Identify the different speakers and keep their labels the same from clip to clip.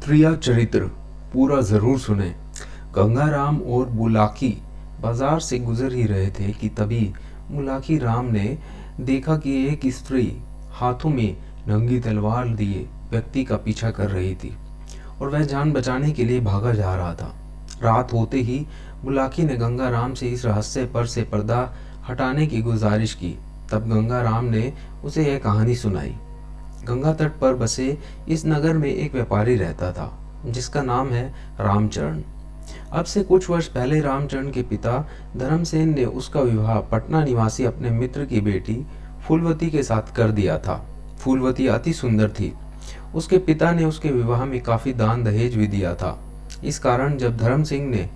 Speaker 1: त्रिया चरित्र पूरा जरूर सुने। गंगाराम और बुलाकी बाजार से गुजर ही रहे थे कि तभी बुलाकी राम ने देखा कि एक स्त्री हाथों में नंगी तलवार लिए व्यक्ति का पीछा कर रही थी और वह जान बचाने के लिए भागा जा रहा था। रात होते ही बुलाकी ने गंगाराम से इस रहस्य पर से पर्दा हटाने की गुजारिश की। तब गंगाराम ने उसे यह कहानी सुनाई। गंगा तट पर बसे इस नगर में एक व्यापारी रहता था जिसका नाम है रामचरण। अब से कुछ वर्ष पहले रामचरण के पिता धर्मसेन ने उसका विवाह पटना निवासी अपने मित्र की बेटी फूलवती के साथ कर दिया था। फूलवती अति सुंदर थी। उसके पिता ने उसके विवाह में काफी दान दहेज भी दिया था। इस कारण जब धर्म सिंह ने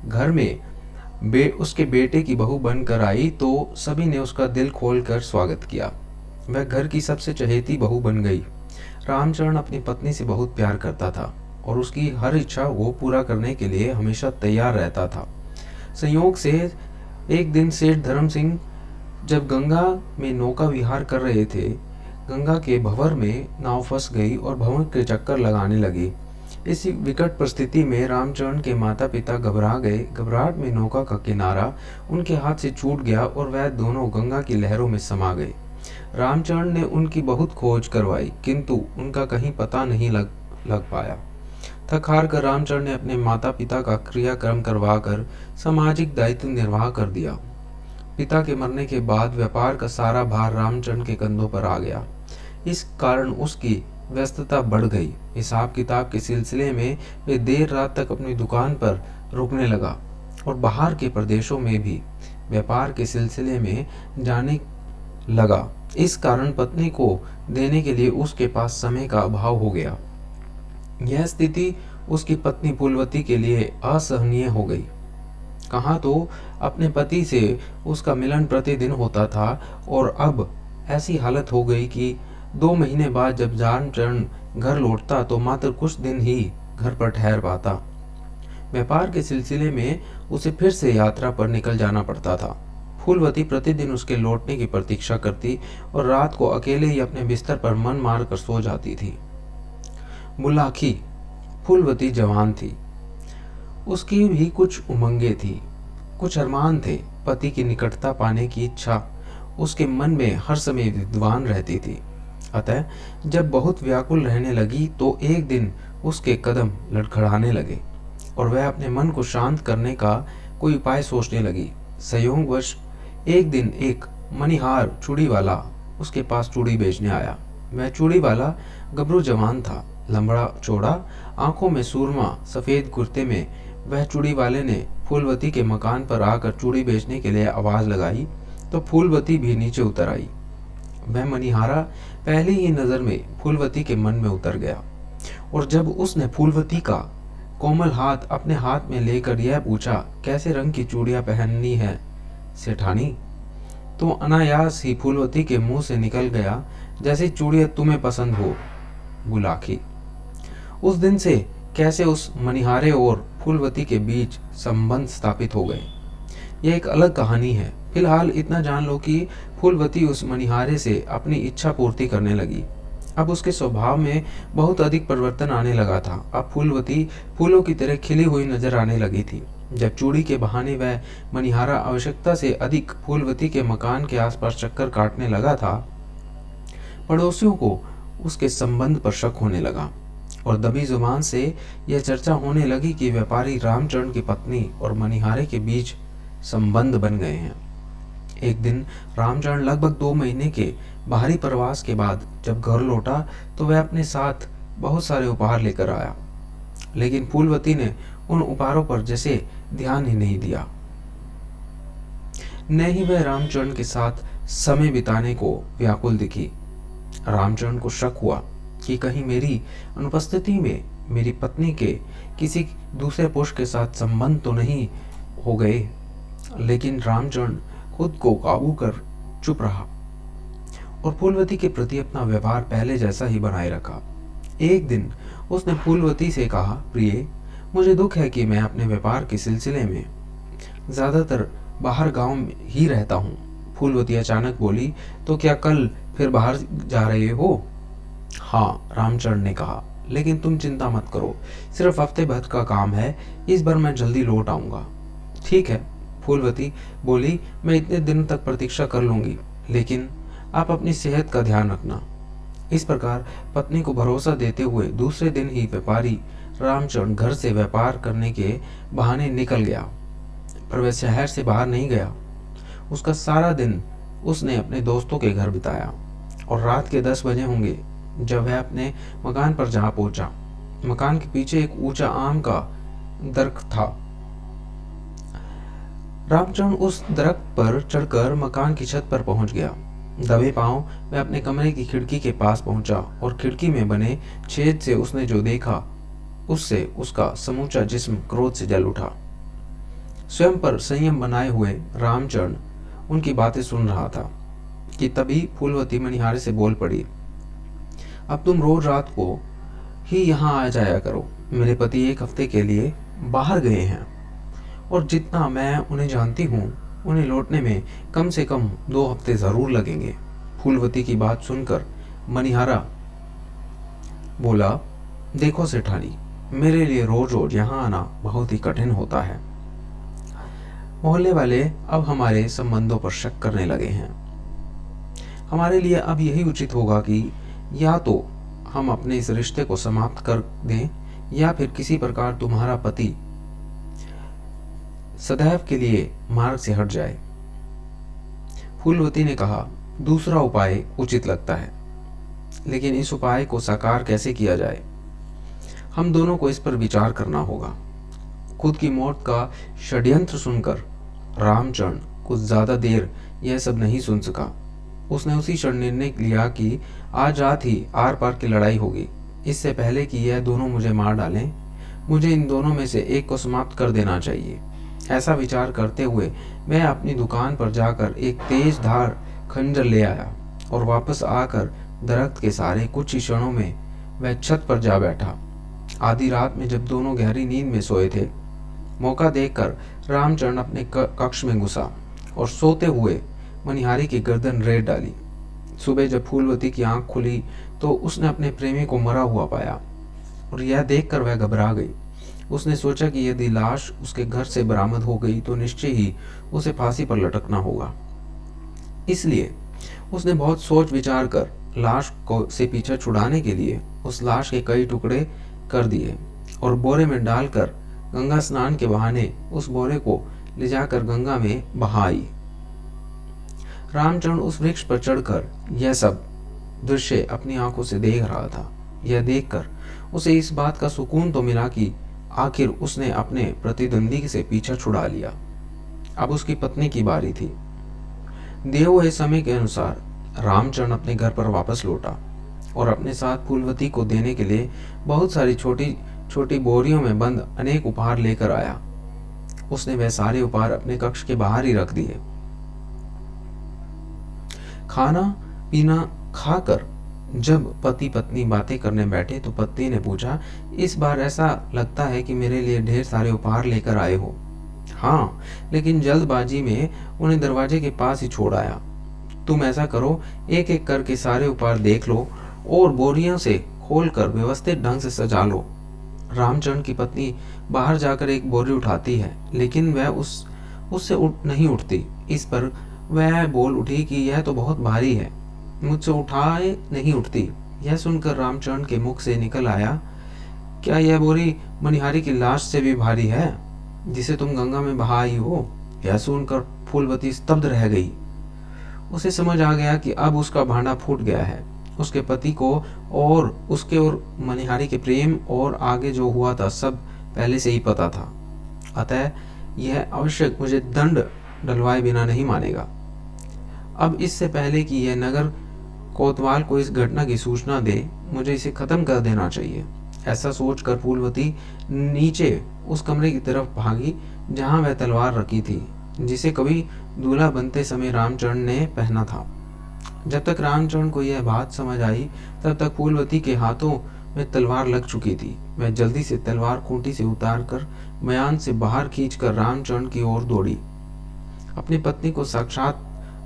Speaker 1: घर में उसके बेटे की बहू बनकर आई तो सभी ने उसका दिल खोलकर स्वागत किया। वह घर की सबसे चहेती बहू बन गई। रामचरण अपनी पत्नी से बहुत प्यार करता था और उसकी हर इच्छा को पूरा करने के लिए हमेशा तैयार रहता था। संयोग से एक दिन सेठ धर्म सिंह जब गंगा में नौका विहार कर रहे थे, गंगा के भंवर में नाव फंस गई और भंवर के चक्कर लगाने लगी। इस विकट परिस्थिति में रामचरण के माता पिता घबरा गए। घबराहट में नौका का किनारा उनके हाथ से छूट गया और वह दोनों गंगा की लहरों में समा गए। रामचरण ने उनकी बहुत खोज करवाई किंतु उनका कहीं पता नहीं लग पाया। थक हार कर रामचरण ने अपने माता पिता का क्रियाक्रम करवाकर सामाजिक दायित्व निर्वाह कर दिया। पिता के मरने के बाद व्यापार का सारा भार रामचरण के कंधों पर आ गया। इस कारण उसकी व्यस्तता बढ़ गई। हिसाब किताब के सिलसिले में वे देर रात तक अपनी दुकान पर रुकने लगा और बाहर के प्रदेशों में भी व्यापार के सिलसिले में जाने लगा। इस कारण पत्नी को देने के लिए उसके पास समय का अभाव हो गया। यह स्थिति उसकी पत्नी फूलवती के लिए असहनीय हो गई। कहाँ तो अपने पति से उसका मिलन प्रतिदिन होता था और अब ऐसी हालत हो गई कि 2 महीने बाद जब रामचरण घर लौटता तो मात्र कुछ दिन ही घर पर ठहर पाता। व्यापार के सिलसिले में उसे फिर से यात्रा पर निकल जाना पड़ता था। फूलवती प्रतिदिन उसके लौटने की प्रतीक्षा करती और रात को अकेले ही अपने बिस्तर पर मन मार कर सो जाती थी। बुलाकी फूलवती जवान थी। उसकी भी कुछ उमंगें थी, कुछ अरमान थे। पति की निकटता पाने की इच्छा उसके मन में हर समय विद्वान रहती थी। अतः जब बहुत व्याकुल रहने लगी तो एक दिन उसके कदम लड़खड़ाने लगे और वह अपने मन को शांत करने का कोई उपाय सोचने लगी। संयोगवश एक दिन एक मणिहार चूड़ी वाला उसके पास चूड़ी बेचने आया। वह चूड़ी वाला गबरू जवान था, लंबा चौड़ा, आंखों में सूरमा, सफेद कुर्ते में। वह चूड़ी वाले ने फूलवती के मकान पर आकर चूड़ी बेचने के लिए आवाज लगाई तो फूलवती भी नीचे उतर आई। वह मणिहारा पहली ही नजर में फूलवती के मन में उतर गया और जब उसने फूलवती का कोमल हाथ अपने हाथ में लेकर यह पूछा, कैसे रंग की चूड़ियां पहननी है सेठानी, तो अनायास ही फूलवती के मुंह से निकल गया, जैसी चूड़ियां तुम्हें पसंद हो बुलाकी। उस दिन से कैसे उस मणिहारे और फूलवती के बीच संबंध स्थापित हो गए, यह एक अलग कहानी है। फिलहाल इतना जान लो कि फूलवती उस मणिहारे से अपनी इच्छा पूर्ति करने लगी। अब उसके स्वभाव में बहुत अधिक परिवर्तन आने लगा था। अब फूलवती फूलों की तरह खिली हुई नजर आने लगी थी। जब चूड़ी के बहाने वह मणिहारा आवश्यकता से अधिक फूलवती के मकान के आसपास चक्कर काटने लगा था, पड़ोसियों को उसके संबंध पर शक होने लगा और दबी जुबान से यह चर्चा होने लगी कि व्यापारी रामचरण की पत्नी और मणिहारे के बीच संबंध बन गए हैं। एक दिन रामचरण लगभग 2 महीने के बाहरी प्रवास के बाद जब घर लौटा तो वह अपने साथ बहुत सारे उपहार लेकर आया, लेकिन फूलवती ने उन उपहारों पर जैसे ध्यान ही नहीं दिया। न ही वह रामचरण के साथ समय बिताने को व्याकुल दिखी। रामचरण को शक हुआ कि कहीं मेरी अनुपस्थिति में मेरी पत्नी के किसी दूसरे पुरुष के साथ संबंध तो नहीं हो गए, लेकिन रामचरण खुद को काबू कर चुप रहा और फूलवती के प्रति अपना व्यवहार पहले जैसा ही बनाए रखा। एक दिन उसने फूलवती से कहा, प्रिय, मुझे दुख है कि मैं अपने व्यापार के सिलसिले में ज्यादातर बाहर गांव में ही रहता हूँ। फूलवती अचानक बोली, तो क्या कल फिर बाहर जा रहे हो? हाँ, रामचरण ने कहा। लेकिन तुम चिंता मत करो, सिर्फ हफ्ते भर का काम है, इस बार मैं जल्दी लौट आऊंगा। ठीक है, फूलवती बोली, मैं इतने दिन तक प्रतीक्षा कर लूंगी, लेकिन आप अपनी सेहत का ध्यान रखना। इस प्रकार पत्नी को भरोसा देते हुए दूसरे दिन ही व्यापारी रामचरण घर से व्यापार करने के बहाने निकल गया, पर वह शहर से बाहर नहीं गया। उसका सारा दिन उसने अपने दोस्तों के घर बिताया और रात के 10 बजे होंगे जब वह अपने मकान पर जा पहुंचा। मकान के पीछे एक ऊंचा आम का दरख्त था। रामचरण उस दरख्त पर चढ़कर मकान की छत पर पहुंच गया। दबे पांव वह अपने कमरे की खिड़की के पास पहुंचा और खिड़की में बने छेद से उसने जो देखा उससे उसका समूचा जिस्म क्रोध से जल उठा। स्वयं पर संयम बनाए हुए रामचरण उनकी बातें सुन रहा था कि तभी फूलवती मणिहारी से बोल पड़ी, अब तुम रोज रात को ही यहाँ आ जाया करो। मेरे पति 1 हफ्ते के लिए बाहर गए हैं और जितना मैं उन्हें जानती हूँ, उन्हें लौटने में कम से कम 2 हफ्ते जरूर लगेंगे। फूलवती की बात सुनकर मणिहारा बोला, देखो सेठानी, मेरे लिए रोज रोज यहाँ आना बहुत ही कठिन होता है। मोहल्ले वाले अब हमारे संबंधों पर शक करने लगे हैं। हमारे लिए अब यही उचित होगा कि या तो हम अपने इस रिश्ते को समाप्त कर दें या फिर किसी प्रकार तुम्हारा पति सदैव के लिए मार्ग से हट जाए। फूलवती ने कहा, दूसरा उपाय उचित लगता है, लेकिन इस उपाय को साकार कैसे किया जाए, हम दोनों को इस पर विचार करना होगा। खुद की मौत का षड्यंत्र सुनकर रामचरण कुछ ज्यादा देर यह सब नहीं सुन सका। उसने उसी क्षण निर्णय लिया कि आज रात ही आर पार की लड़ाई होगी। इससे पहले कि यह दोनों मुझे मार डालें, मुझे इन दोनों में से एक को समाप्त कर देना चाहिए। ऐसा विचार करते हुए मैं अपनी दुकान पर जाकर एक तेज धार खंजर ले आया और वापस आकर दरख्त के सहारे कुछ ही क्षणों में वह छत पर जा बैठा। आधी रात में जब दोनों गहरी नींद में सोए थे, मौका देखकर रामचरण अपने कक्ष में घुसा और सोते हुए मणिहारी की गर्दन रेत डाली। सुबह जब फूलवती की आंख खुली तो उसने अपने प्रेमी को मरा हुआ पाया और यह देखकर वह घबरा गई। उसने सोचा कि यदि लाश उसके घर से बरामद हो गई तो निश्चय ही उसे फांसी पर लटकना होगा। इसलिए उसने बहुत सोच विचार कर लाश को से पीछा छुड़ाने के लिए उस लाश के कई टुकड़े कर दिए और बोरे में डालकर गंगा स्नान के बहाने उस बोरे को ले जाकर गंगा में बहाई। रामचरण उस वृक्ष पर चढ़कर यह सब दृश्य अपनी आंखों से देख रहा था। यह देखकर उसे इस बात का सुकून तो मिला कि आखिर उसने अपने प्रतिद्वंदी से पीछा छुड़ा लिया। अब उसकी पत्नी की बारी थी। दिए हुए समय के अनुसार रामचरण अपने घर पर वापस लौटा और अपने साथ फूलवती को देने के लिए बहुत सारी छोटी छोटी बोरियों में बंद अनेक उपहार लेकर आया। उसने वह सारे उपहार अपने कक्ष के बाहर ही रख दिए। खाना पीना खाकर जब पति पत्नी बातें करने बैठे तो पत्नी ने पूछा, इस बार ऐसा लगता है कि मेरे लिए ढेर सारे उपहार लेकर आए हो। हाँ, लेकिन जल्दबाजी में उन्हें दरवाजे के पास ही छोड़ आया। तुम ऐसा करो, एक एक करके सारे उपहार देख लो और बोरियों से खोलकर व्यवस्थित ढंग से सजा लो। रामचरण की पत्नी बाहर जाकर एक बोरी उठाती है, लेकिन वह उससे नहीं उठती। इस पर वह बोल उठी कि यह तो बहुत भारी है, मुझसे उठाए नहीं उठती। यह सुनकर रामचरण के मुख से निकल आया, क्या यह बोरी मणिहारी की लाश से भी भारी है जिसे तुम गंगा में बहाई हो? यह सुनकर फूलवती स्तब्ध रह गई। उसे समझ आ गया कि अब उसका भांडा फूट गया है। उसके पति को और उसके और मणिहारी के प्रेम और आगे जो हुआ था सब पहले से ही पता था। अतः यह आवश्यक मुझे दंड डलवाए बिना नहीं मानेगा। अब इससे पहले कि यह नगर कोतवाल को इस घटना की सूचना दे, मुझे इसे खत्म कर देना चाहिए। ऐसा सोचकर फूलवती नीचे उस कमरे की तरफ भागी जहां वह तलवार रखी थी, जिसे कभी दूल्हा बनते समय रामचरण ने पहना था। जब तक रामचरण को यह बात समझ आई, तब तक फूलवती के हाथों में तलवार लग चुकी थी। वह जल्दी से तलवार खूंटी से उतारकर मयान से बाहर खींचकर रामचरण की ओर दौड़ी। अपनी पत्नी को साक्षात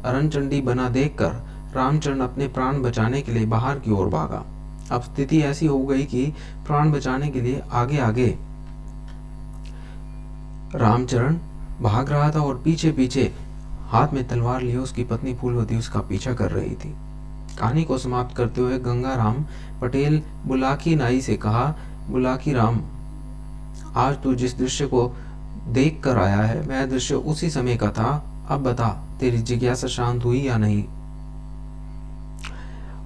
Speaker 1: अरणचंडी बना देखकर रामचरण अपने प्राण बचाने के लिए बाहर की ओर भागा। अब स्थिति ऐसी हो गई कि प्राण बचाने के लिए आगे आगे रामचरण भाग रहा था और पीछे पीछे हाथ में तलवार लिए उसकी पत्नी फूलवती उसका पीछा कर रही थी। कहानी को समाप्त करते हुए गंगाराम पटेल बुलाकी नाई से कहा, बुलाकी राम, आज तू जिस दृश्य को देख कर आया है वह दृश्य उसी समय का था। अब बता, तेरी जिज्ञासा शांत हुई या नहीं?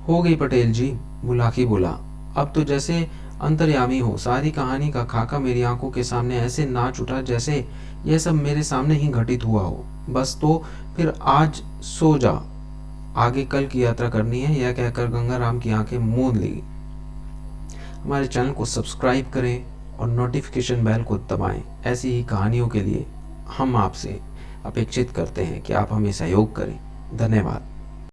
Speaker 1: हो गई पटेल जी, बुलाकी बोला। अब तो जैसे अंतर्यामी हो, सारी कहानी का खाका मेरी आंखों के सामने ऐसे नाच उठा जैसे यह सब मेरे सामने ही घटित हुआ हो। बस तो फिर आज सो जा, आगे कल की यात्रा करनी है। यह कहकर गंगाराम की आंखें मूंद ली। हमारे चैनल को सब्सक्राइब करें और नोटिफिकेशन बेल को दबाएं। ऐसी ही कहानियों के लिए हम आपसे अपेक्षित करते हैं कि आप हमें सहयोग करें। धन्यवाद।